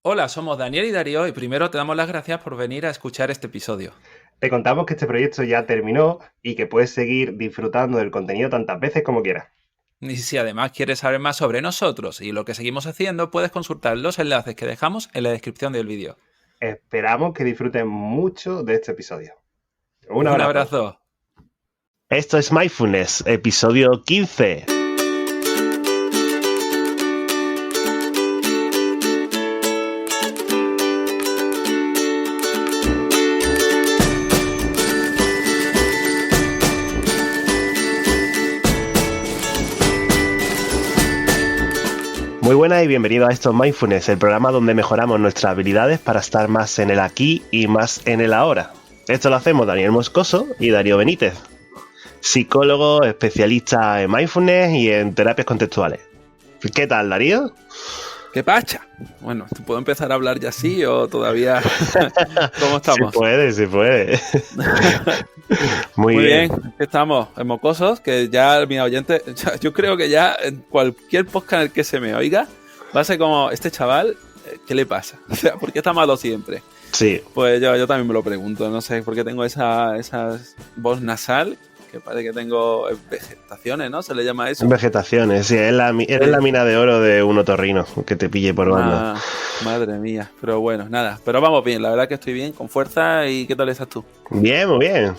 Hola, somos Daniel y Darío y primero te damos las gracias por venir a escuchar este episodio. Te contamos que este proyecto ya terminó y que puedes seguir disfrutando del contenido tantas veces como quieras. Y si además quieres saber más sobre nosotros y lo que seguimos haciendo, puedes consultar los enlaces que dejamos en la descripción del vídeo. Esperamos que disfruten mucho de este episodio. Un Un abrazo. abrazo. Esto es Mindfulness, episodio 15. Muy buenas y bienvenido a esto Mindfulness, el programa donde mejoramos nuestras habilidades para estar más en el aquí y más en el ahora. Esto lo hacemos Daniel Moscoso y Darío Benítez, psicólogo, especialista en mindfulness y en terapias contextuales. ¿Qué tal, Darío? ¿Qué pacha? Bueno, ¿te puedo empezar a hablar ya así o todavía? ¿Cómo estamos? Se puede. Muy Muy bien. bien, aquí estamos, en Mocosos, que ya mi oyente, yo creo que ya en cualquier podcast en el que se me oiga, va a ser como, este chaval, ¿qué le pasa? O sea, ¿por qué está malo siempre? Sí. Pues yo también me lo pregunto, no sé por qué tengo esa voz nasal, que parece que tengo vegetaciones, ¿no? Se le llama eso. Vegetaciones, sí, eres la mina de oro de un otorrino que te pille por banda. Madre mía, pero bueno, nada, pero vamos bien, la verdad que estoy bien, con fuerza. ¿Y qué tal estás tú? Bien, muy bien.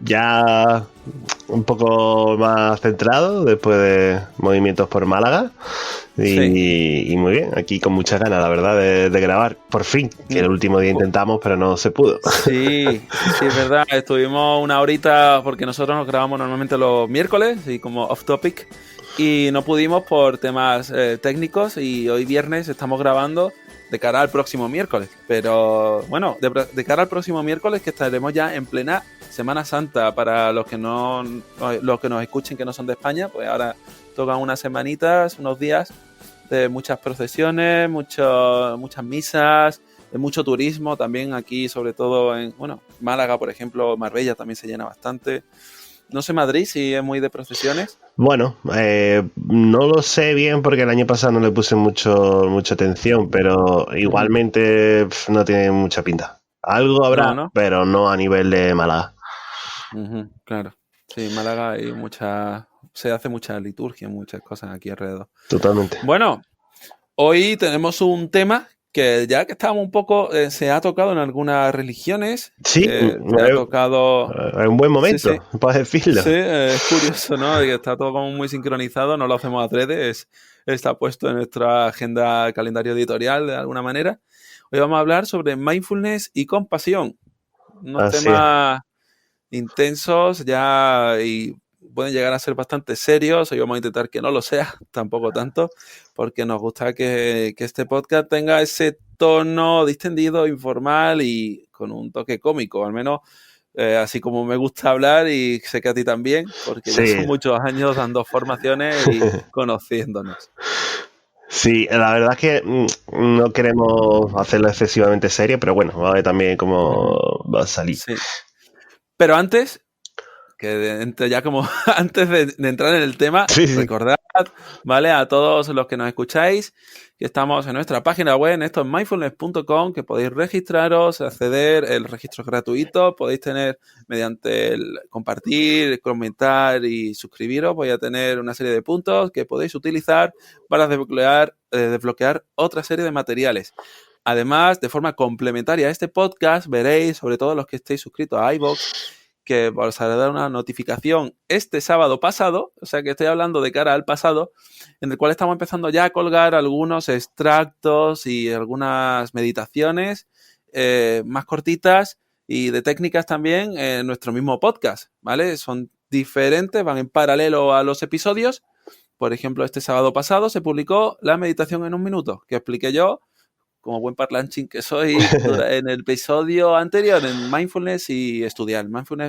Ya un poco más centrado después de movimientos por Málaga. Sí. Y muy bien, aquí con muchas ganas, la verdad, de grabar. Por fin, que el último día intentamos, pero no se pudo. Sí, es verdad. Estuvimos una horita porque nosotros nos grabamos normalmente los miércoles y como off topic y no pudimos por temas técnicos y hoy viernes estamos grabando de cara al próximo miércoles. Pero bueno, de cara al próximo miércoles que estaremos ya en plena Semana Santa para los que los que nos escuchen que no son de España, pues ahora tocan unas semanitas, unos días de muchas procesiones, muchas misas, de mucho turismo también aquí, sobre todo en, bueno, Málaga, por ejemplo, Marbella también se llena bastante. No sé Madrid si es muy de procesiones. Bueno, no lo sé bien porque el año pasado no le puse mucha atención, pero igualmente no tiene mucha pinta. Algo No, habrá, ¿no? pero no a nivel de Málaga. Claro. Sí, en Málaga se hace mucha liturgia, muchas cosas aquí alrededor. Totalmente. Bueno, hoy tenemos un tema que ya que estábamos un poco, se ha tocado en algunas religiones, Sí, se ha tocado. es un buen Sí, momento sí. para decirlo. Sí, es curioso, ¿no? Que está todo como muy sincronizado, no lo hacemos adrede, está puesto en nuestra agenda, calendario editorial de alguna manera. Hoy vamos a hablar sobre mindfulness y compasión, unos Así es. temas intensos ya y pueden llegar a ser bastante serios. Hoy vamos a intentar que no lo sea, tampoco tanto, porque nos gusta que este podcast tenga ese tono distendido, informal y con un toque cómico, al menos así como me gusta hablar y sé que a ti también, porque ya Sí. son muchos años dando formaciones y conociéndonos. Sí, la verdad es que no queremos hacerlo excesivamente serio, pero bueno, va a ver también cómo Ujú. va a salir. Sí. Pero antes, ya como antes de entrar en el tema, Sí, sí. recordad, ¿vale? A todos los que nos escucháis, que estamos en nuestra página web, en esto es mindfulness.com, que podéis registraros, acceder, el registro es gratuito, podéis tener mediante el compartir, comentar y suscribiros, voy a tener una serie de puntos que podéis utilizar para desbloquear otra serie de materiales. Además, de forma complementaria a este podcast, veréis, sobre todo los que estéis suscritos a iVoox, que os hará dar una notificación este sábado pasado, o sea que estoy hablando de cara al pasado, en el cual estamos empezando ya a colgar algunos extractos y algunas meditaciones más cortitas y de técnicas también en nuestro mismo podcast, ¿vale? Son diferentes, van en paralelo a los episodios. Por ejemplo, este sábado pasado se publicó la meditación en un minuto, que expliqué yo como buen parlanchín que soy, en el episodio anterior en Mindfulness y estudiar.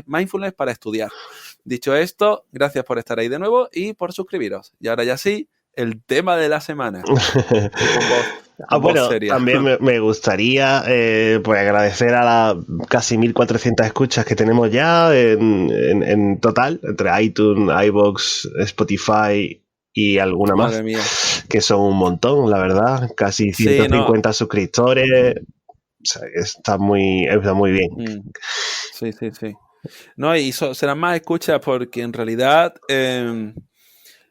Mindfulness para estudiar. Dicho esto, gracias por estar ahí de nuevo y por suscribiros. Y ahora ya sí, el tema de la semana. Con voz Bueno, seria. también me gustaría pues agradecer a las casi 1.400 escuchas que tenemos ya en total, entre iTunes, iVoox, Spotify y alguna Madre más, mía. que son un montón, la verdad. Casi Sí, 150 no. suscriptores. O sea, está muy bien. Sí, sí, sí. No, y serán más escuchas porque en realidad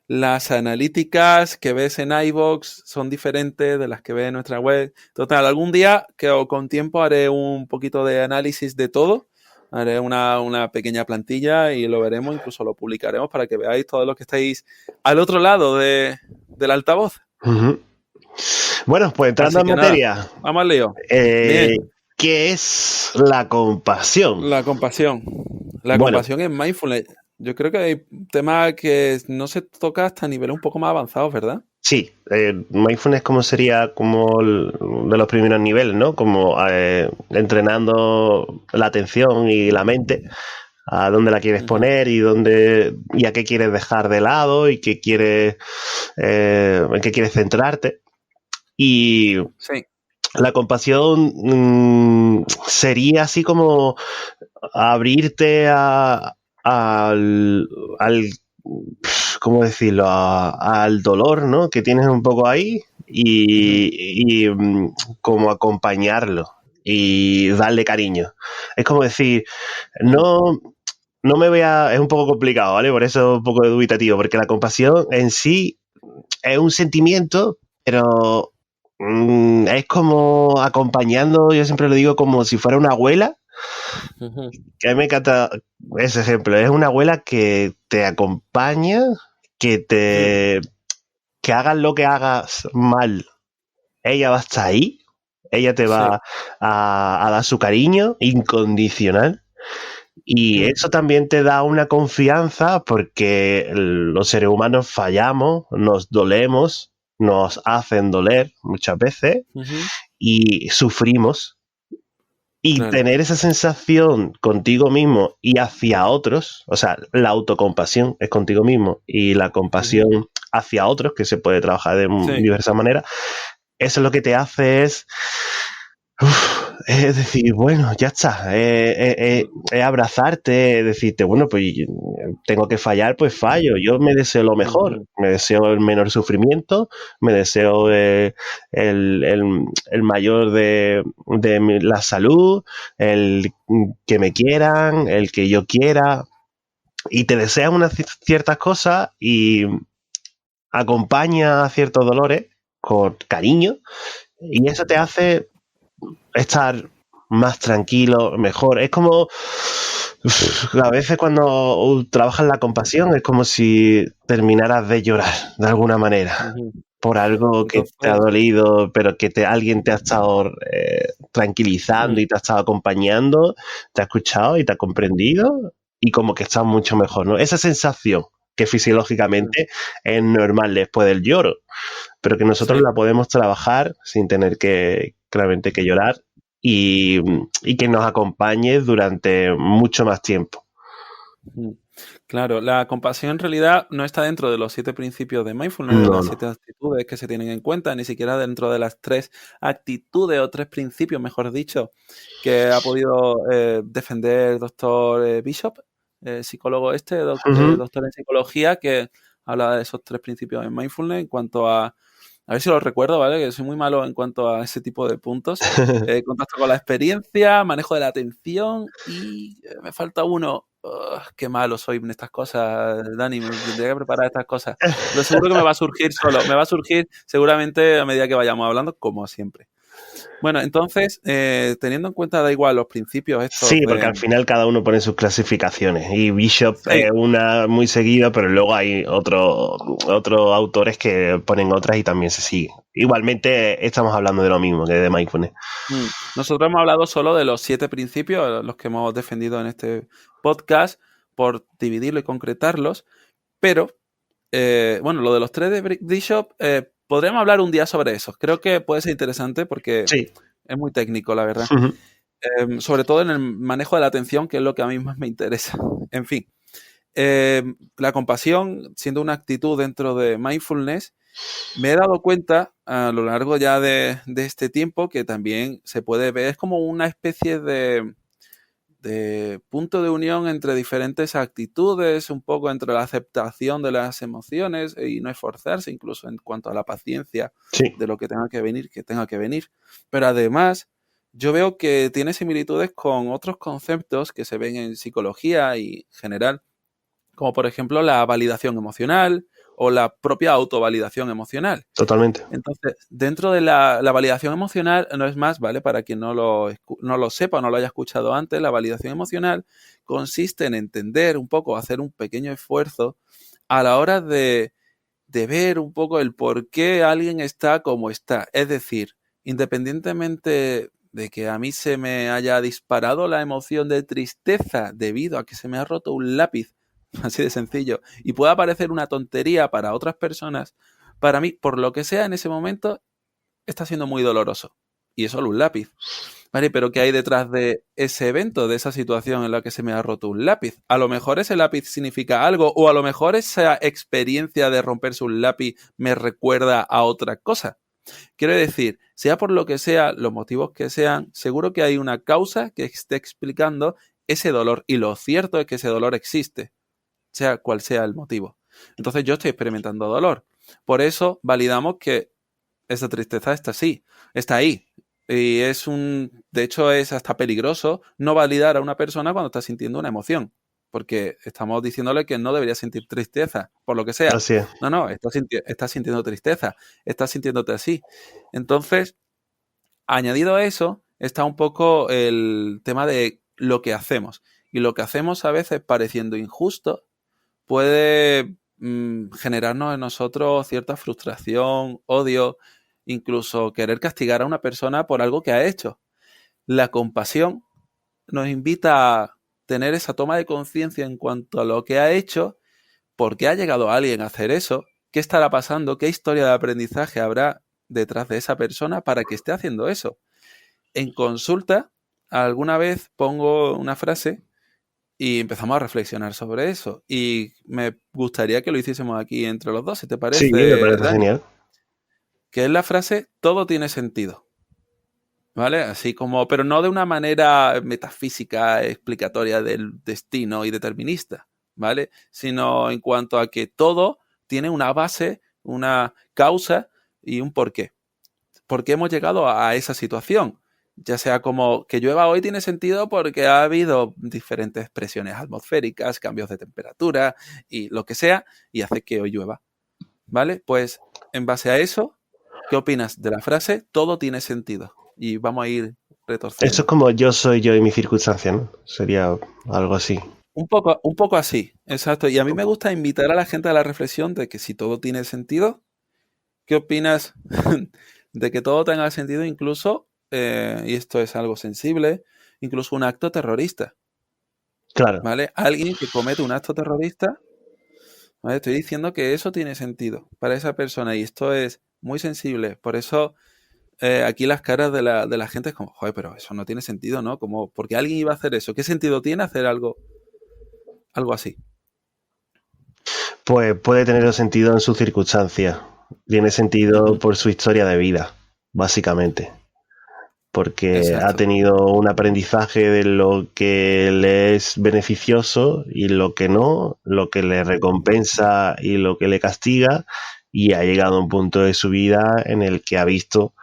las analíticas que ves en iVoox son diferentes de las que ves en nuestra web. Total, algún día que con tiempo haré un poquito de análisis de todo. Haré una pequeña plantilla y lo veremos, incluso lo publicaremos para que veáis todos los que estáis al otro lado del altavoz. Ujú. Bueno, pues entrando Así en que nada, materia, vamos al lío. eh, Bien, ¿qué es la compasión? la compasión. La Bueno, compasión es mindfulness. Yo creo que hay temas que no se toca hasta niveles un poco más avanzados, ¿verdad? sí, mindfulness como sería como de los primeros niveles, ¿no? Como entrenando la atención y la mente a dónde la quieres Ujú. poner y a qué quieres dejar de lado y en qué quieres centrarte. Y Sí. la compasión sería así como abrirte al ¿cómo decirlo? Al dolor, ¿no? Que tienes un poco ahí Ujú. como acompañarlo y darle cariño. Es como decir, Mm. no, no me voy a... Es un poco complicado, ¿vale? Por eso un poco dubitativo, porque la compasión en sí es un sentimiento, pero es como acompañando, yo siempre lo digo como si fuera una abuela, Ujú. que a mí me encanta ese ejemplo, es una abuela que te acompaña, que Mm. te que hagas lo que hagas mal, ella va a estar ahí, ella te Sí. va a dar su cariño incondicional. Y Mm. eso también te da una confianza porque los seres humanos fallamos, nos dolemos, nos hacen doler muchas veces Ujú. y sufrimos. Y Claro. tener esa sensación contigo mismo y hacia otros, o sea, la autocompasión es contigo mismo y la Ujú. compasión hacia otros, que se puede trabajar de Sí. diversas maneras, eso lo que te hace es decir, bueno, ya está, es abrazarte, es decirte, bueno, pues tengo que fallar, pues fallo, yo me deseo lo mejor, Ujú. me deseo el menor sufrimiento, me deseo el mayor de la salud, el que me quieran, el que yo quiera, y te deseas unas ciertas cosas y acompaña a ciertos dolores con cariño, y eso te hace estar más tranquilo, mejor. Es como a veces cuando trabajas la compasión es como si terminaras de llorar de alguna manera Ujú. por algo que te ha Entonces, dolido, pero que alguien te ha estado tranquilizando mm, y te ha estado acompañando, te ha escuchado y te ha comprendido y como que estás mucho mejor, ¿no? Esa sensación que mm, fisiológicamente es normal después del lloro, pero que nosotros sí. la podemos trabajar sin tener que, claramente, que llorar y, y que nos acompañe durante mucho más tiempo. Mm. Claro, la compasión en realidad no está dentro de los 7 principios de mindfulness, de No, las no. 7 actitudes que se tienen en cuenta, ni siquiera dentro de las 3 actitudes o 3 principios, mejor dicho, que ha podido defender el doctor Bishop, psicólogo Ujú. doctor en psicología, que habla de esos 3 principios en mindfulness en cuanto a ver si lo recuerdo, ¿vale? Que soy muy malo en cuanto a ese tipo de puntos. Contacto con la experiencia, manejo de la atención y me falta uno. Ugh, qué malo soy en estas cosas, Dani, me tendría que preparar estas cosas. Pero seguro que me va a surgir solo, me va a surgir seguramente a medida que vayamos hablando, como siempre. Bueno, entonces, teniendo en cuenta, da igual, los principios estos Sí, porque al de... final cada uno pone sus clasificaciones y Bishop Sí, es una muy seguida, pero luego hay otros autores que ponen otras y también se siguen. Igualmente estamos hablando de lo mismo que de mindfulness. nosotros hemos hablado solo de los 7 principios, los que hemos defendido en este podcast, por dividirlo y concretarlos, pero bueno, lo de los 3 de Bishop, podríamos hablar un día sobre eso. Creo que puede ser interesante porque Sí. es muy técnico, la verdad. Ujú. Sobre todo en el manejo de la atención, que es lo que a mí más me interesa. En fin, la compasión, siendo una actitud dentro de mindfulness, me he dado cuenta a lo largo ya de este tiempo que también se puede ver, es como una especie de punto de unión entre diferentes actitudes, un poco entre la aceptación de las emociones y no esforzarse, incluso en cuanto a la paciencia Sí, de lo que tenga que venir. Pero además, yo veo que tiene similitudes con otros conceptos que se ven en psicología y general, como por ejemplo la validación emocional o la propia autovalidación emocional. totalmente. Entonces, dentro de la validación emocional, no es más, ¿vale? Para quien no lo sepa o no lo haya escuchado antes, la validación emocional consiste en entender un poco, hacer un pequeño esfuerzo a la hora de ver un poco el por qué alguien está como está. Es decir, independientemente de que a mí se me haya disparado la emoción de tristeza debido a que se me ha roto un lápiz, así de sencillo, y pueda parecer una tontería para otras personas, para mí, por lo que sea en ese momento, está siendo muy doloroso. Y es solo un lápiz. Vale, pero ¿qué hay detrás de ese evento, de esa situación en la que se me ha roto un lápiz? A lo mejor ese lápiz significa algo, o a lo mejor esa experiencia de romperse un lápiz me recuerda a otra cosa. Quiero decir, sea por lo que sea, los motivos que sean, seguro que hay una causa que esté explicando ese dolor. Y lo cierto es que ese dolor existe, sea cual sea el motivo. Entonces yo estoy experimentando dolor. Por eso validamos que esa tristeza está ahí. Y de hecho es hasta peligroso no validar a una persona cuando está sintiendo una emoción, porque estamos diciéndole que no debería sentir tristeza, por lo que sea. Así es. No, estás sintiendo tristeza, estás sintiéndote así. Entonces, añadido a eso, está un poco el tema de lo que hacemos. Y lo que hacemos a veces pareciendo injusto puede generarnos en nosotros cierta frustración, odio, incluso querer castigar a una persona por algo que ha hecho. La compasión nos invita a tener esa toma de conciencia en cuanto a lo que ha hecho, por qué ha llegado alguien a hacer eso, qué estará pasando, qué historia de aprendizaje habrá detrás de esa persona para que esté haciendo eso. En consulta, alguna vez pongo una frase y empezamos a reflexionar sobre eso. Y me gustaría que lo hiciésemos aquí entre los dos, si te Sí, me parece, parece Dani. genial. Que es la frase, todo tiene sentido. ¿Vale? Así como, pero no de una manera metafísica, explicatoria del destino y determinista, ¿vale? Sino en cuanto a que todo tiene una base, una causa y un porqué. ¿Por qué hemos llegado a esa situación? Ya sea como que llueva hoy tiene sentido porque ha habido diferentes presiones atmosféricas, cambios de temperatura y lo que sea, y hace que hoy llueva. ¿Vale? Pues en base a eso, ¿qué opinas de la frase? Todo tiene sentido. Y vamos a ir Eso es retorciendo. como yo soy yo y mi circunstancia, ¿no? Sería algo así. Un poco así, exacto. Y a mí me gusta invitar a la gente a la reflexión de que si todo tiene sentido, ¿qué opinas de que todo tenga sentido incluso, y esto es algo sensible, incluso un acto terrorista? Claro. ¿Vale? Alguien que comete un acto terrorista, ¿vale? Estoy diciendo que eso tiene sentido para esa persona y esto es muy sensible. Por eso aquí las caras de la gente es como, joder, pero eso no tiene sentido, ¿no? Como, ¿por qué alguien iba a hacer eso? ¿Qué sentido tiene hacer algo así? Pues puede tener sentido en sus circunstancias. Tiene sentido Ujú. por su historia de vida, básicamente. Porque ha Exacto. tenido un aprendizaje de lo que le es beneficioso y lo que no, lo que le recompensa y lo que le castiga, y ha llegado a un punto de su vida en el que ha visto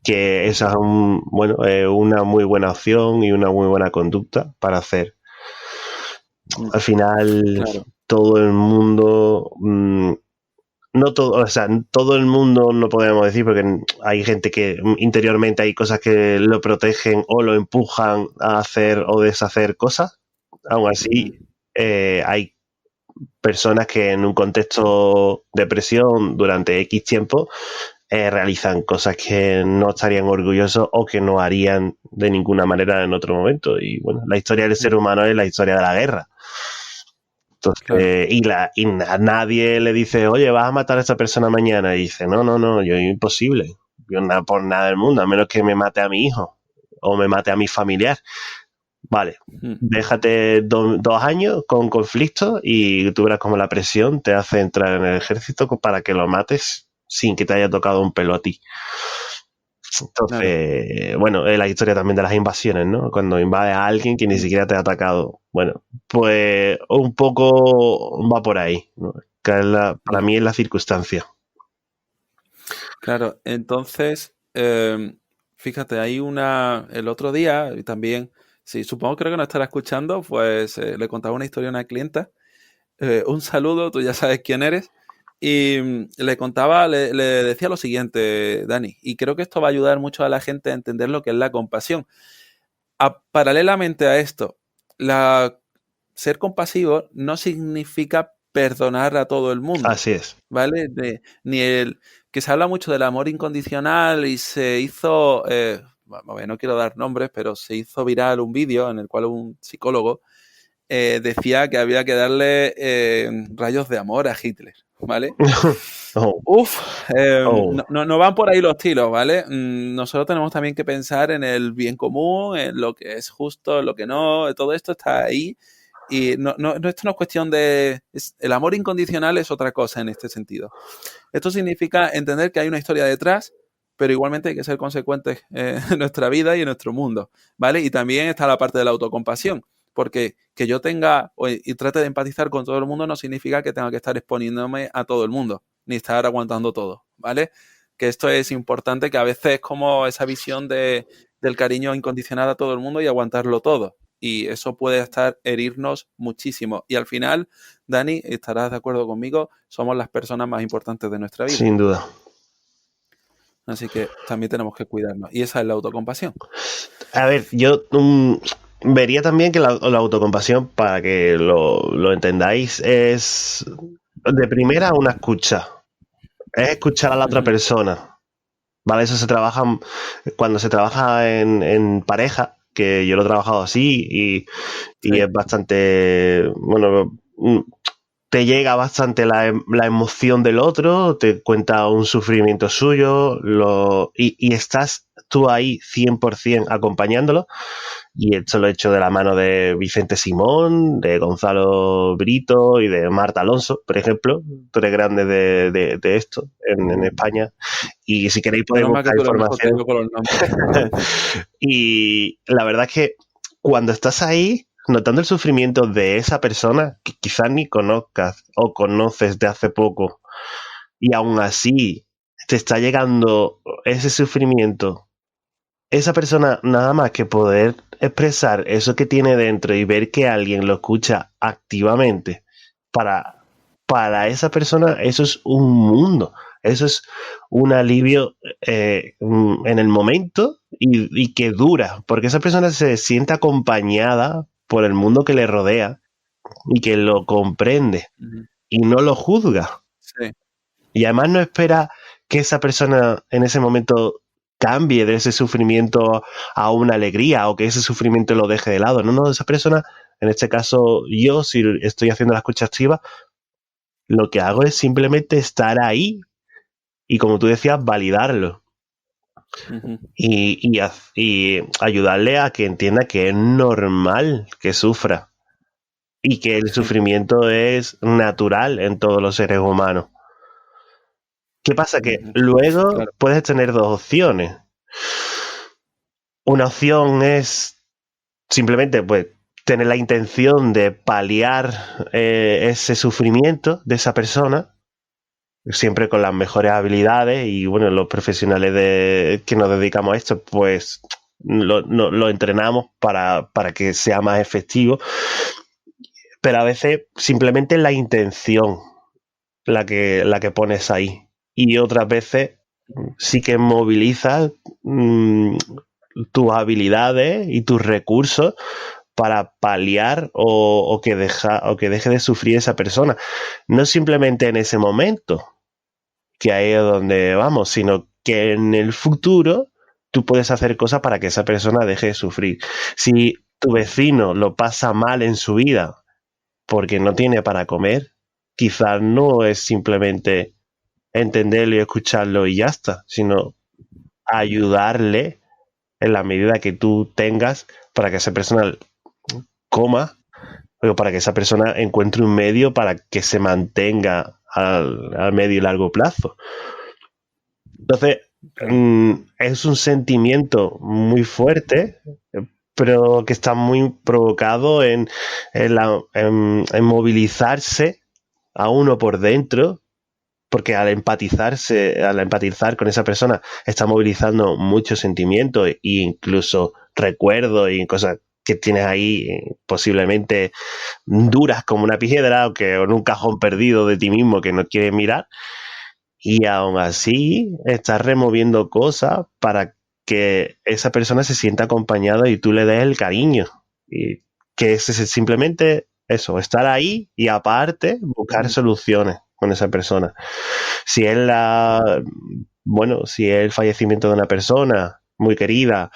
que esa es una muy buena opción y una muy buena conducta para hacer. Mm, Al final, claro. todo el mundo, no todo, o sea, todo el mundo no podemos decir, porque hay gente que interiormente hay cosas que lo protegen o lo empujan a hacer o deshacer cosas. Aún así, Mm, hay personas que en un contexto de presión durante X tiempo realizan cosas que no estarían orgullosos o que no harían de ninguna manera en otro momento. Y bueno, la historia del ser mm, humano es la historia de la guerra. claro. Entonces, a nadie le dice, oye, vas a matar a esta persona mañana. Y dice, no, no, no, yo imposible. Yo nada por nada del mundo, a menos que me mate a mi hijo o me mate a mi familiar. Vale, Mm, déjate 2 años con conflicto y tú verás cómo la presión te hace entrar en el ejército para que lo mates sin que te haya tocado un pelo a ti. Entonces, bueno, es la historia también de las invasiones, ¿no? Cuando invades a alguien que ni siquiera te ha atacado. Bueno, pues un poco va por ahí, ¿no? Que es para mí es la circunstancia. Claro, entonces, fíjate, hay el otro día, y también, sí, supongo creo que no estará escuchando, pues le contaba una historia a una clienta. Un saludo, tú ya sabes quién eres. Y le contaba, le decía lo siguiente, Dani, y creo que esto va a ayudar mucho a la gente a entender lo que es la compasión. Paralelamente a esto, ser compasivo no significa perdonar a todo el mundo. Así es. ¿Vale? Que se habla mucho del amor incondicional y se hizo, no quiero dar nombres, pero se hizo viral un vídeo en el cual un psicólogo decía que había que darle rayos de amor a Hitler, ¿vale? No van por ahí los tiros, ¿vale? Nosotros tenemos también que pensar en el bien común, en lo que es justo, en lo que no, todo esto está ahí. Y esto no es cuestión el amor incondicional es otra cosa en este sentido. Esto significa entender que hay una historia detrás, pero igualmente hay que ser consecuentes en nuestra vida y en nuestro mundo, ¿vale? Y también está la parte de la autocompasión, porque que yo tenga y trate de empatizar con todo el mundo no significa que tenga que estar exponiéndome a todo el mundo, ni estar aguantando todo, ¿vale? Que esto es importante, que a veces es como esa visión del cariño incondicional a todo el mundo y aguantarlo todo. Y eso puede herirnos muchísimo. Y al final, Dani, estarás de acuerdo conmigo, somos las personas más importantes de nuestra vida. Sin duda. Así que también tenemos que cuidarnos. Y esa es la autocompasión. A ver, yo vería también que la autocompasión, para que lo entendáis, es de primera una escucha. Es escuchar a la otra persona. ¿Vale? Eso se trabaja cuando se trabaja en pareja, que yo lo he trabajado así y es bastante, bueno, te llega bastante la emoción del otro, te cuenta un sufrimiento suyo y estás tú ahí 100% acompañándolo. Y esto lo he hecho de la mano de Vicente Simón, de Gonzalo Brito y de Marta Alonso, por ejemplo, tres grandes de esto en España. Y si queréis podéis buscar información. Y la verdad es que cuando estás ahí, notando el sufrimiento de esa persona que quizás ni conozcas o conoces de hace poco, y aún así te está llegando ese sufrimiento, esa persona nada más que poder expresar eso que tiene dentro y ver que alguien lo escucha activamente, para esa persona eso es un mundo, eso es un alivio en el momento y que dura, porque esa persona se siente acompañada por el mundo que le rodea y que lo comprende y no lo juzga. Sí. Y además no espera que esa persona en ese momento cambie de ese sufrimiento a una alegría o que ese sufrimiento lo deje de lado. No, esa persona, en este caso yo, si estoy haciendo la escucha activa, lo que hago es simplemente estar ahí y, como tú decías, validarlo. Y ayudarle a que entienda que es normal que sufra y que el sufrimiento es natural en todos los seres humanos. ¿Qué pasa? Que luego puedes tener dos opciones. Una opción es simplemente pues tener la intención de paliar ese sufrimiento de esa persona, siempre con las mejores habilidades, y bueno, los profesionales que nos dedicamos a esto pues lo entrenamos para que sea más efectivo, pero a veces simplemente la intención la que pones ahí, y otras veces sí que movilizas tus habilidades y tus recursos para paliar o que deje de sufrir esa persona. No simplemente en ese momento, que ahí es donde vamos, sino que en el futuro tú puedes hacer cosas para que esa persona deje de sufrir. Si tu vecino lo pasa mal en su vida porque no tiene para comer, quizás no es simplemente entenderlo y escucharlo y ya está, sino ayudarle en la medida que tú tengas para que esa persona coma, o para que esa persona encuentre un medio para que se mantenga al medio y largo plazo. Entonces, Claro. Es un sentimiento muy fuerte, pero que está muy provocado en movilizarse a uno por dentro, porque al empatizar con esa persona, está movilizando muchos sentimientos e incluso recuerdos y cosas que tienes ahí posiblemente duras como una piedra o que en un cajón perdido de ti mismo que no quieres mirar. Y aún así, estás removiendo cosas para que esa persona se sienta acompañada y tú le des el cariño. Y que es simplemente eso, estar ahí y aparte buscar Ujú. soluciones con esa persona. Si es si es el fallecimiento de una persona muy querida,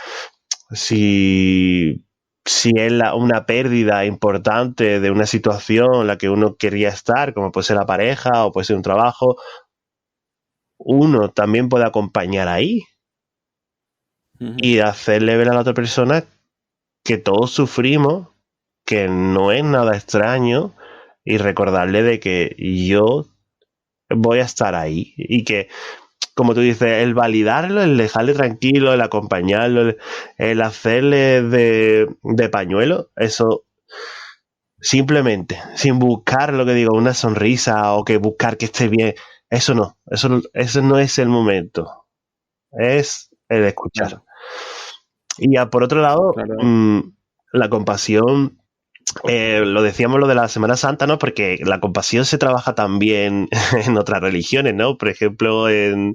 si, si es una pérdida importante de una situación en la que uno quería estar, como puede ser la pareja o puede ser un trabajo, uno también puede acompañar ahí Ujú. y hacerle ver a la otra persona que todos sufrimos, que no es nada extraño y recordarle de que yo voy a estar ahí y que, como tú dices, el validarlo, el dejarle tranquilo, el acompañarlo, el hacerle de pañuelo, eso simplemente, sin buscar lo que digo, una sonrisa o que buscar que esté bien, eso no es el momento, es el escuchar. Claro, Y ya por otro lado, claro. la compasión, lo decíamos lo de la Semana Santa, ¿no? Porque la compasión se trabaja también en otras religiones, ¿no? Por ejemplo, Sí.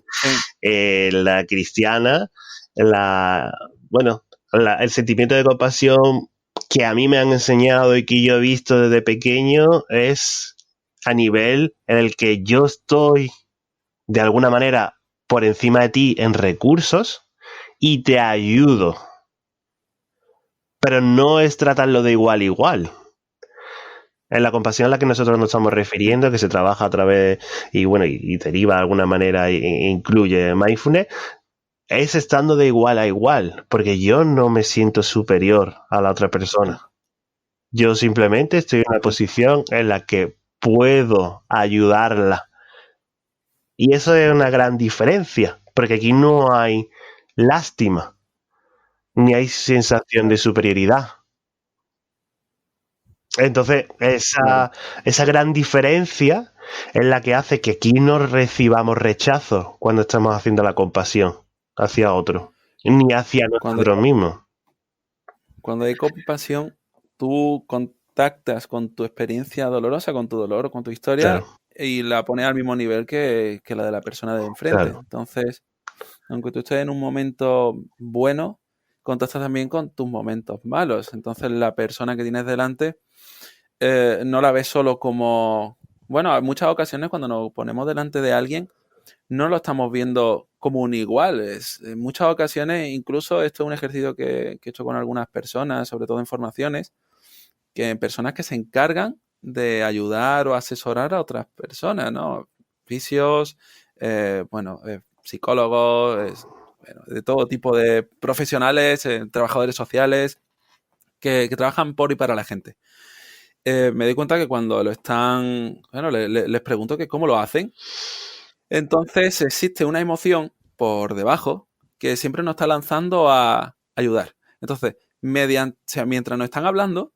en la cristiana, en bueno, el sentimiento de compasión que a mí me han enseñado y que yo he visto desde pequeño es a nivel en el que yo estoy de alguna manera por encima de ti en recursos y te ayudo, pero no es tratarlo de igual a igual. En la compasión a la que nosotros nos estamos refiriendo, que se trabaja a través y bueno, y deriva de alguna manera e incluye mindfulness, es estando de igual a igual, porque yo no me siento superior a la otra persona. Yo simplemente estoy en una Claro. posición en la que puedo ayudarla. Y eso es una gran diferencia, porque aquí no hay lástima, ni hay sensación de Claro. superioridad. Entonces, Claro. esa gran diferencia es la que hace que aquí no recibamos rechazo cuando estamos haciendo la compasión hacia otro, ni hacia Cuando nosotros mismos. Cuando hay compasión, tú contactas con tu experiencia dolorosa, con tu dolor, con tu historia, Claro, y la pones al mismo nivel que la de la persona de enfrente. claro. Entonces, aunque tú estés en un momento bueno, contactas también con tus momentos malos. Entonces, la persona que tienes delante no la ves solo como... Bueno, en muchas ocasiones cuando nos ponemos delante de alguien, no lo estamos viendo como un igual. En muchas ocasiones, incluso esto es un ejercicio que he hecho con algunas personas, sobre todo en formaciones, que personas que se encargan de ayudar o asesorar a otras personas, ¿no? Fisios, psicólogos, bueno, de todo tipo de profesionales, trabajadores sociales, que trabajan por y para la gente. Me doy cuenta que cuando lo están, bueno, les pregunto que cómo lo hacen. Entonces existe una emoción por debajo que siempre nos está lanzando a ayudar. Entonces, o sea, mientras nos están hablando,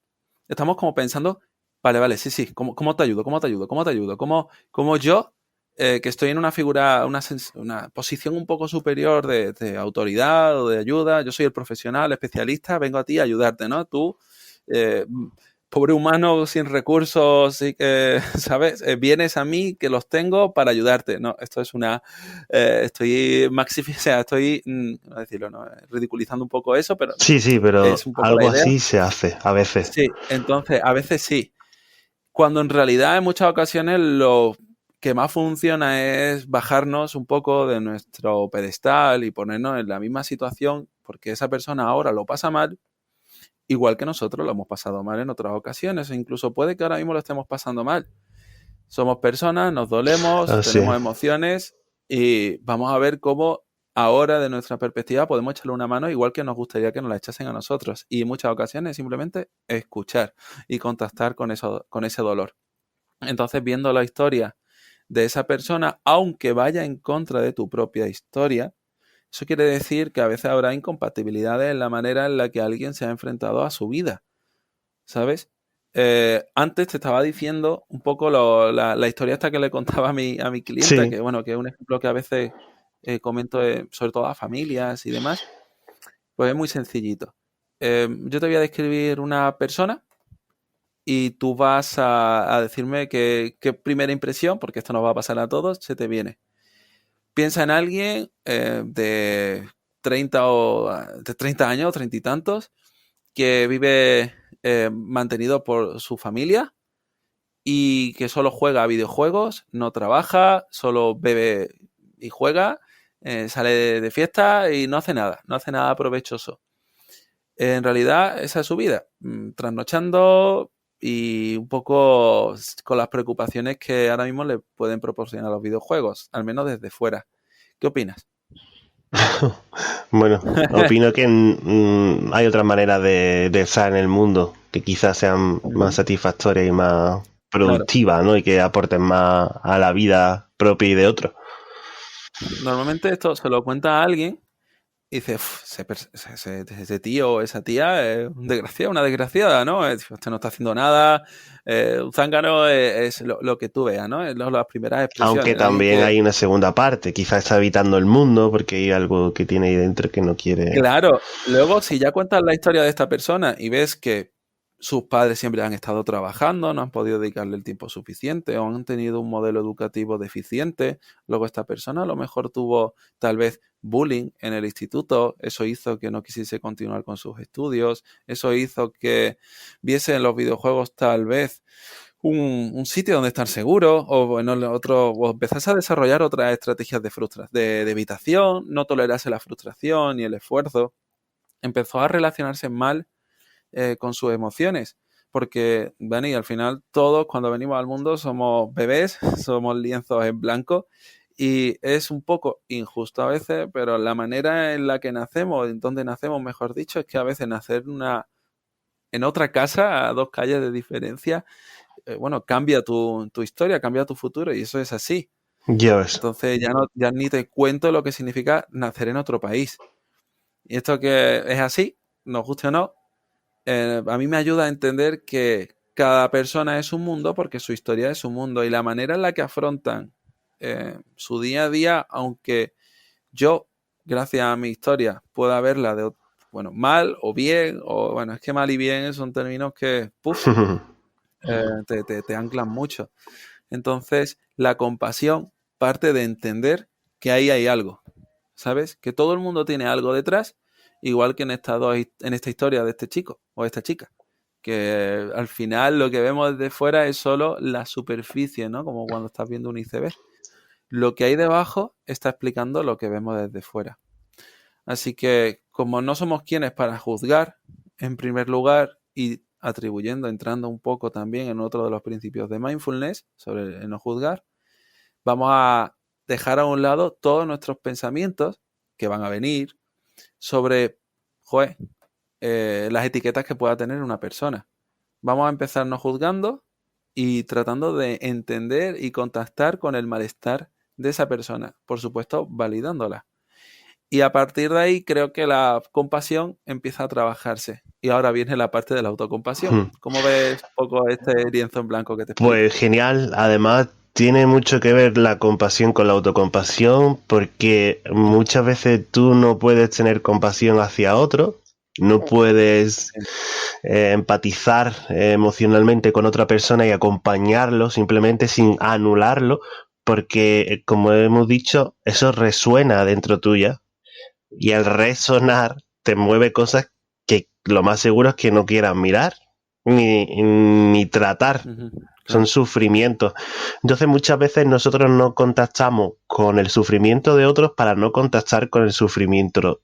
estamos como pensando, vale, vale, sí, sí, ¿cómo te ayudo? ¿Cómo te ayudo? ¿Cómo te ayudo? ¿Cómo yo, que estoy en una figura, una posición un poco superior de autoridad o de ayuda, yo soy el profesional, especialista, vengo a ti a ayudarte, ¿no? Tú, eh, pobre humano sin recursos, ¿sabes? Vienes a mí que los tengo para ayudarte. No, esto es estoy o sea, estoy, no decirlo, no, ridiculizando un poco eso, pero Sí, sí, pero es un poco la algo idea. así se hace a veces. Sí, entonces, a veces sí. Cuando en realidad en muchas ocasiones lo que más funciona es bajarnos un poco de nuestro pedestal y ponernos en la misma situación, porque esa persona ahora lo pasa mal, igual que nosotros lo hemos pasado mal en otras ocasiones, o incluso puede que ahora mismo lo estemos pasando mal. Somos personas, nos dolemos, Así es. tenemos emociones y vamos a ver cómo ahora de nuestra perspectiva podemos echarle una mano igual que nos gustaría que nos la echasen a nosotros. Y en muchas ocasiones simplemente escuchar y contactar con con ese dolor. Entonces, viendo la historia de esa persona, aunque vaya en contra de tu propia historia, Eso quiere decir que a veces habrá incompatibilidades en la manera en la que alguien se ha enfrentado a su vida, ¿sabes? Antes te estaba diciendo un poco la historia esta que le contaba a mi clienta, Sí. que bueno, que es un ejemplo que a veces comento sobre todo a familias y demás, pues es muy sencillito. Yo te voy a describir una persona y tú vas a decirme qué primera impresión, porque esto nos va a pasar a todos, se te viene. Piensa en alguien de 30 de 30 años, 30 y tantos, que vive mantenido por su familia y que solo juega a videojuegos, no trabaja, solo bebe y juega, sale de fiesta y no hace nada provechoso. En realidad, esa es su vida, trasnochando y un poco con las preocupaciones que ahora mismo le pueden proporcionar los videojuegos, al menos desde fuera. ¿Qué opinas? Bueno, opino que hay otras maneras de estar en el mundo que quizás sean más Ujú. satisfactorias y más Claro. productivas, ¿no? Y que aporten más a la vida propia y de otros. Normalmente esto se lo cuenta a alguien y dice, ese tío o esa tía es un desgraciado, una desgraciada, ¿no? Usted no está haciendo nada, un zángano es lo que tú veas, ¿no? Es las primeras Aunque expresiones. Alguien también que, hay una segunda parte, quizás está evitando el mundo porque hay algo que tiene ahí dentro que no quiere. claro, luego si ya cuentas la historia de esta persona y ves que sus padres siempre han estado trabajando, no han podido dedicarle el tiempo suficiente o han tenido un modelo educativo deficiente, luego esta persona a lo mejor tuvo tal vez bullying en el instituto, eso hizo que no quisiese continuar con sus estudios, eso hizo que viese en los videojuegos tal vez un sitio donde estar seguro o bueno, o empezase a desarrollar otras estrategias de evitación, no tolerase la frustración ni el esfuerzo, empezó a relacionarse mal con sus emociones. Porque, Dani, al final todos cuando venimos al mundo somos bebés, somos lienzos en blanco y es un poco injusto a veces, pero la manera en la que nacemos, en donde nacemos, mejor dicho, es que a veces nacer en otra casa, a 2 calles de diferencia, bueno, cambia tu historia, cambia tu futuro y eso es así. Ya ves. Entonces ya ni te cuento lo que significa nacer en otro país. Y esto que es así, nos guste o no, a mí me ayuda a entender que cada persona es un mundo porque su historia es un mundo y la manera en la que afrontan su día a día, aunque yo, gracias a mi historia, pueda verla bueno, mal o bien, o bueno, es que mal y bien son términos que, puff, te anclan mucho. Entonces, la compasión parte de entender que ahí hay algo, ¿sabes? Que todo el mundo tiene algo detrás, igual que en esta historia de este chico o esta chica. Que al final lo que vemos desde fuera es solo la superficie, ¿no? Como cuando estás viendo un iceberg. Lo que hay debajo está explicando lo que vemos desde fuera. Así que, como no somos quienes para juzgar, en primer lugar, y atribuyendo, entrando un poco también en otro de los principios de mindfulness, sobre el no juzgar, vamos a dejar a un lado todos nuestros pensamientos que van a venir sobre, joder, las etiquetas que pueda tener una persona. Vamos a empezar no juzgando y tratando de entender y contactar con el malestar de esa persona, por supuesto, validándola. Y a partir de ahí creo que la compasión empieza a trabajarse. Y ahora viene la parte de la autocompasión. ¿Cómo ves un poco este lienzo en blanco que te Pues explico? genial. Además, tiene mucho que ver la compasión con la autocompasión, porque muchas veces tú no puedes tener compasión hacia otro, no puedes empatizar emocionalmente con otra persona y acompañarlo simplemente sin anularlo, porque, como hemos dicho, eso resuena dentro tuya y al resonar te mueve cosas que lo más seguro es que no quieras mirar ni tratar. Ujú, Son claro. sufrimientos. Entonces muchas veces nosotros no contactamos con el sufrimiento de otros para no contactar con el sufrimiento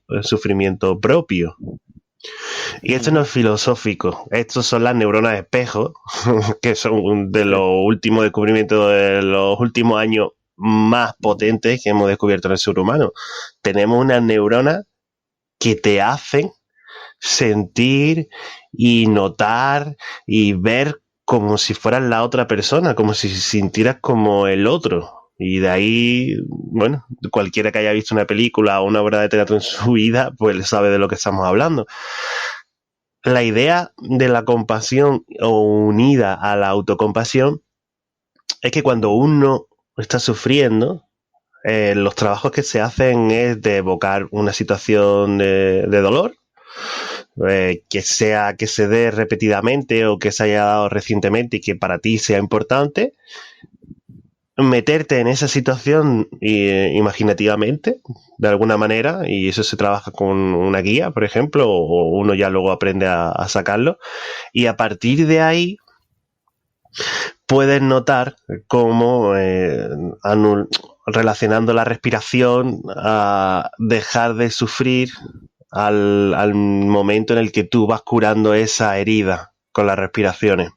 propio. Y esto no Ujú, es filosófico. Estos son las neuronas espejo, que son de sí. los últimos descubrimientos de los últimos años más potentes que hemos descubierto en el ser humano. Tenemos unas neuronas que te hacen sentir y notar y ver como si fueras la otra persona, como si sintieras como el otro. Y de ahí, bueno, cualquiera que haya visto una película o una obra de teatro en su vida, pues sabe de lo que estamos hablando. La idea de la compasión o unida a la autocompasión es que cuando uno está sufriendo, los trabajos que se hacen es de evocar una situación de dolor, que sea que se dé repetidamente o que se haya dado recientemente y que para ti sea importante, meterte en esa situación imaginativamente, de alguna manera, y eso se trabaja con una guía, por ejemplo, o uno ya luego aprende a sacarlo, y a partir de ahí puedes notar cómo relacionando la respiración a dejar de sufrir al momento en el que tú vas curando esa herida con las respiraciones.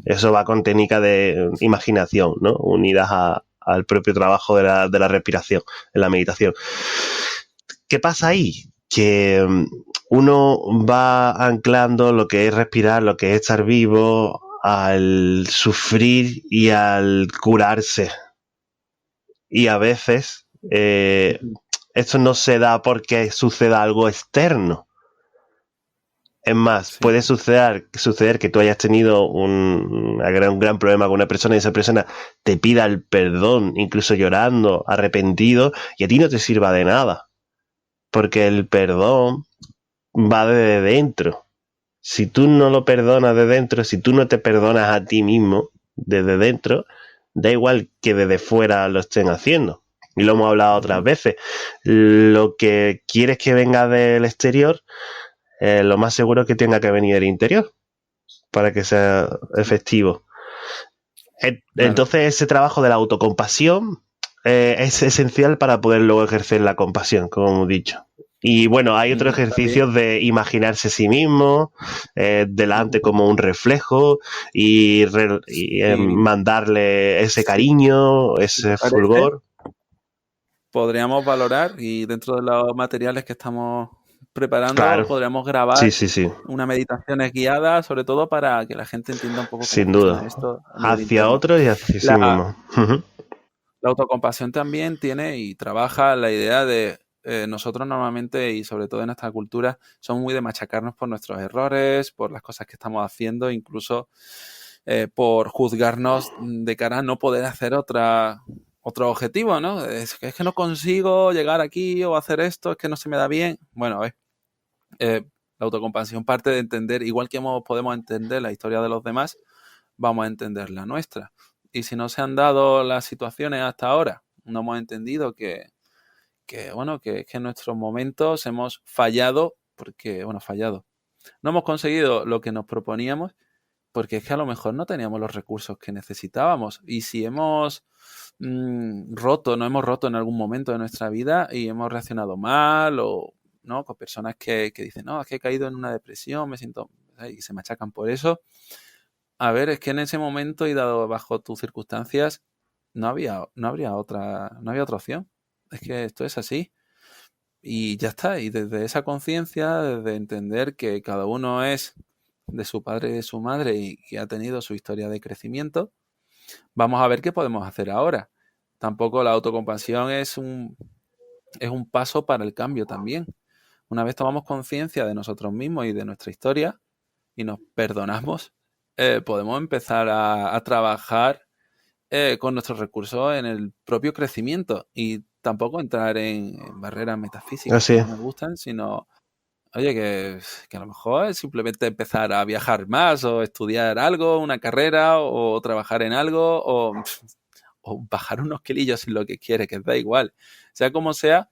Eso va con técnica de imaginación, ¿no? Unidas al propio trabajo de la respiración, en la meditación. ¿Qué pasa ahí? Que uno va anclando lo que es respirar, lo que es estar vivo, al sufrir y al curarse. Y a veces esto no se da porque suceda algo externo. Es más, Sí. puede suceder que tú hayas tenido un gran problema con una persona y esa persona te pida el perdón, incluso llorando, arrepentido, y a ti no te sirva de nada. Porque el perdón va de dentro. Si tú no lo perdonas de dentro, si tú no te perdonas a ti mismo desde dentro, da igual que desde fuera lo estén haciendo. Y lo hemos hablado otras veces. Lo que quieres que venga del exterior, lo más seguro es que tenga que venir del interior para que sea efectivo. Entonces, ese trabajo de la autocompasión es esencial para poder luego ejercer la compasión, como hemos dicho. Y bueno, hay otros ejercicios de imaginarse a sí mismo, delante como un reflejo y mandarle ese cariño, ese fulgor. Podríamos valorar y dentro de los materiales que estamos preparando, claro, podríamos grabar sí. unas meditaciones guiadas, sobre todo para que la gente entienda un poco cómo Sin funciona duda. esto a nivel Hacia interno. otros y hacia sí mismo. La autocompasión también tiene y trabaja la idea de nosotros normalmente y sobre todo en esta cultura somos muy de machacarnos por nuestros errores, por las cosas que estamos haciendo, incluso por juzgarnos de cara a no poder hacer otro objetivo, ¿no? Es que no consigo llegar aquí o hacer esto, es que no se me da bien. Bueno, la autocompasión parte de entender, igual que podemos entender la historia de los demás, vamos a entender la nuestra. Y si no se han dado las situaciones hasta ahora, no hemos entendido que en nuestros momentos hemos fallado, fallado. No hemos conseguido lo que nos proponíamos porque es que a lo mejor no teníamos los recursos que necesitábamos. Y si hemos no hemos roto en algún momento de nuestra vida y hemos reaccionado mal o ¿no? Con personas que dicen, no, es que he caído en una depresión, me siento, y se machacan por eso. A ver, es que en ese momento y dado bajo tus circunstancias, no había otra opción. Es que esto es así. Y ya está. Y desde esa conciencia, desde entender que cada uno es de su padre y de su madre y que ha tenido su historia de crecimiento, vamos a ver qué podemos hacer ahora. Tampoco la autocompasión es un paso para el cambio también. Una vez tomamos conciencia de nosotros mismos y de nuestra historia y nos perdonamos, podemos empezar a trabajar con nuestros recursos en el propio crecimiento y tampoco entrar en barreras metafísicas Así que es. no me gustan, sino, oye, que a lo mejor es simplemente empezar a viajar más o estudiar algo, una carrera o trabajar en algo o bajar unos kilillos si lo que quiere, que da igual. Sea como sea,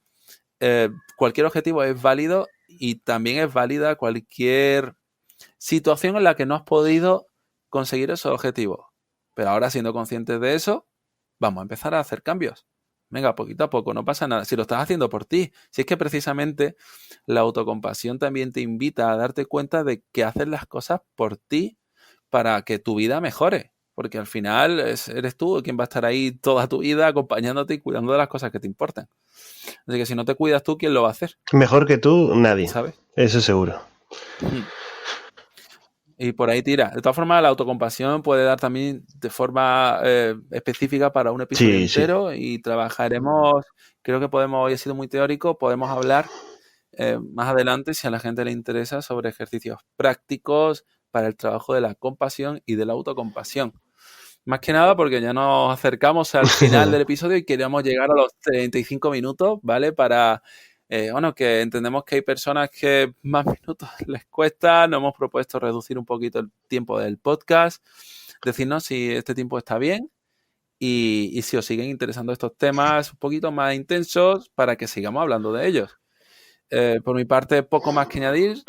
cualquier objetivo es válido y también es válida cualquier situación en la que no has podido conseguir esos objetivos. Pero ahora, siendo conscientes de eso, vamos a empezar a hacer cambios. Venga, poquito a poco, no pasa nada. Si lo estás haciendo por ti, si es que precisamente la autocompasión también te invita a darte cuenta de que haces las cosas por ti para que tu vida mejore. Porque al final eres tú quien va a estar ahí toda tu vida acompañándote y cuidando de las cosas que te importan. Así que si no te cuidas tú, ¿quién lo va a hacer? Mejor que tú, nadie. ¿Sabes? Eso seguro. Y por ahí tira. De todas formas, la autocompasión puede dar también de forma específica para un episodio entero y trabajaremos, creo que podemos, hoy ha sido muy teórico, podemos hablar más adelante, si a la gente le interesa, sobre ejercicios prácticos para el trabajo de la compasión y de la autocompasión. Más que nada porque ya nos acercamos al final del episodio y queríamos llegar a los 35 minutos, ¿vale? Para... que entendemos que hay personas que más minutos les cuesta, nos hemos propuesto reducir un poquito el tiempo del podcast, decirnos si este tiempo está bien y si os siguen interesando estos temas un poquito más intensos para que sigamos hablando de ellos. Por mi parte, poco más que añadir.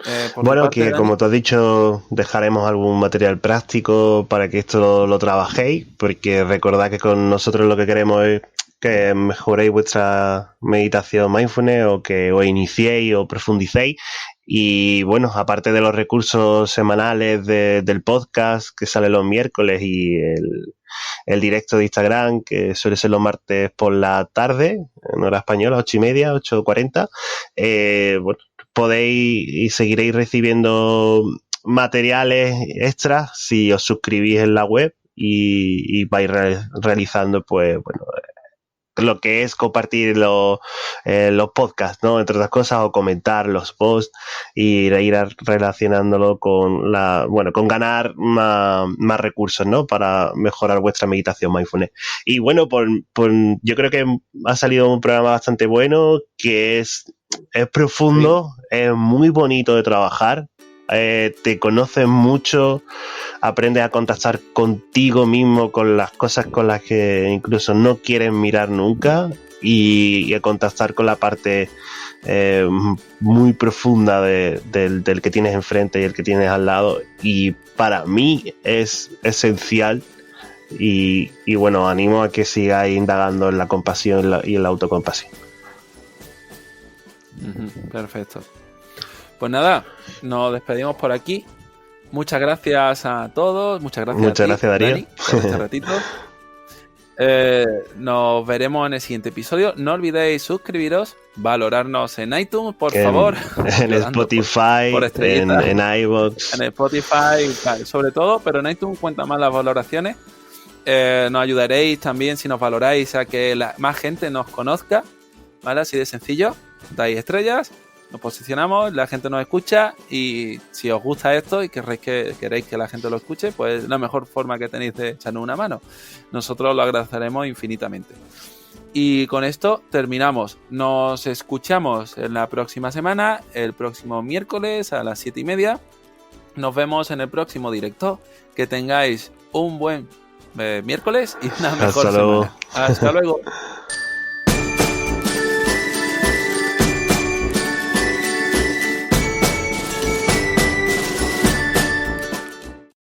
Que como te has dicho, dejaremos algún material práctico para que esto lo trabajéis, porque recordad que con nosotros lo que queremos es que mejoréis vuestra meditación mindfulness o que os iniciéis o profundicéis. Y bueno, aparte de los recursos semanales del podcast que sale los miércoles y el directo de Instagram que suele ser los martes por la tarde, en hora española, 8:30, 8:40, podéis y seguiréis recibiendo materiales extras si os suscribís en la web y vais realizando, pues, bueno, lo que es compartir los podcasts, ¿no? Entre otras cosas, o comentar los posts y ir relacionándolo con con ganar más recursos, ¿no? Para mejorar vuestra meditación mindfulness. Y bueno, yo creo que ha salido un programa bastante bueno, que es profundo, es muy bonito de trabajar. Te conoces mucho, aprendes a contactar contigo mismo con las cosas con las que incluso no quieres mirar nunca y a contactar con la parte muy profunda del que tienes enfrente y el que tienes al lado, y para mí es esencial y bueno, animo a que sigáis indagando en la compasión y en la autocompasión. Perfecto. Pues nada, nos despedimos por aquí. Muchas gracias a todos. Muchas gracias, Darío, Dani, por este ratito. Nos veremos en el siguiente episodio. No olvidéis suscribiros, valorarnos en iTunes, por favor. En Spotify, en iVoox. En Spotify, vale, sobre todo, pero en iTunes cuentan más las valoraciones. Nos ayudaréis también, si nos valoráis, a que más gente nos conozca, ¿vale? Así de sencillo. Dais estrellas, nos posicionamos, la gente nos escucha, y si os gusta esto y queréis que la gente lo escuche, pues la mejor forma que tenéis de echarnos una mano. Nosotros lo agradeceremos infinitamente. Y con esto terminamos. Nos escuchamos en la próxima semana, el próximo miércoles a las 7:30. Nos vemos en el próximo directo. Que tengáis un buen miércoles y una mejor semana. Hasta luego.